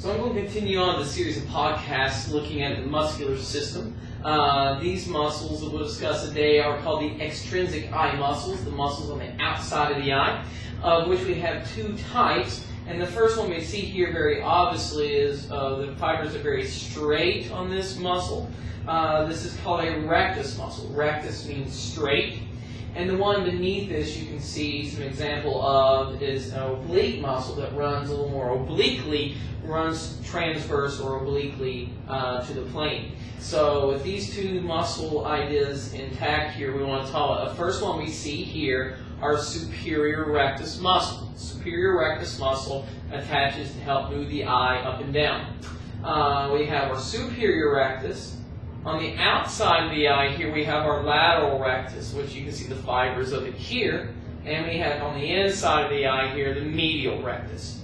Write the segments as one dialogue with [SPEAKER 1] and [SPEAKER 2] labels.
[SPEAKER 1] So I'm going to continue on the series of podcasts looking at the muscular system. These muscles that we'll discuss today are called the extrinsic eye muscles, the muscles on the outside of the eye, of which we have two types. And the first one we see here very obviously is the fibers are very straight on this muscle. This is called a rectus muscle. Rectus means straight. And the one beneath this you can see some example of is an oblique muscle that runs a little more obliquely, runs transverse or obliquely to the plane. So with these two muscle ideas intact here, we want to talk about the first one we see here, our superior rectus muscle. Superior rectus muscle attaches to help move the eye up and down. We have our superior rectus. On the outside of the eye here we have our lateral rectus, which you can see the fibers of it here. And we have on the inside of the eye here the medial rectus.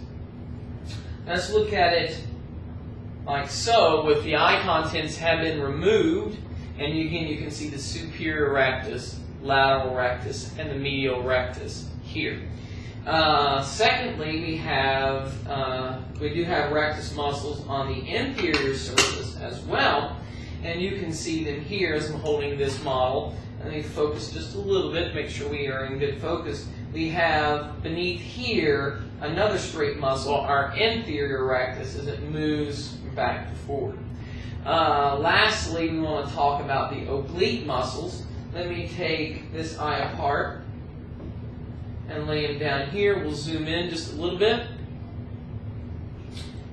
[SPEAKER 1] Let's look at it like so, with the eye contents have been removed, and again you can see the superior rectus, lateral rectus, and the medial rectus here. Secondly, we do have rectus muscles on the inferior surface as well, and you can see them here as I'm holding this model. Let me focus just a little bit to make sure we are in good focus. We have beneath here another straight muscle, our inferior rectus, as it moves back and forward. Lastly, we want to talk about the oblique muscles. Let me take this eye apart and lay them down here. We'll zoom in just a little bit.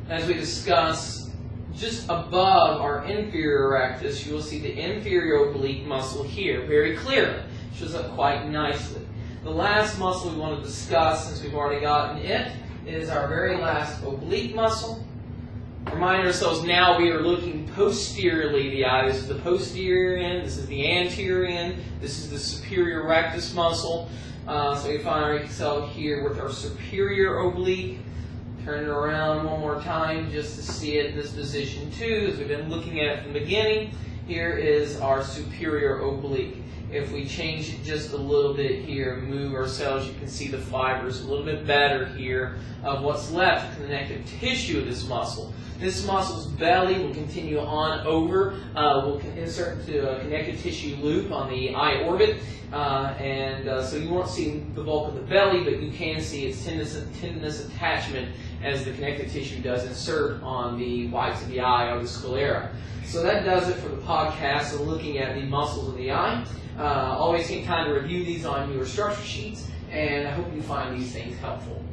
[SPEAKER 1] As we discuss, just above our inferior rectus, you will see the inferior oblique muscle here very clearly. It shows up quite nicely. The last muscle we want to discuss, since we've already gotten it, is our very last oblique muscle. Remind ourselves now we are looking posteriorly the eye. This is the posterior end, this is the anterior end, this is the superior rectus muscle. So we find ourselves here with our superior oblique. Turn it around one more time just to see it in this position too, as we've been looking at it from the beginning. Here is our superior oblique. If we change it just a little bit here, move ourselves, you can see the fibers a little bit better here of what's left of the connective tissue of this muscle. This muscle's belly will continue on over. We'll insert into a connective tissue loop on the eye orbit. So you won't see the bulk of the belly, but you can see its tendinous attachment as the connective tissue does insert on the whites of the eye or the sclera. So that does it for the podcast of looking at the muscles of the eye. Always take time to review these on your structure sheets, and I hope you find these things helpful.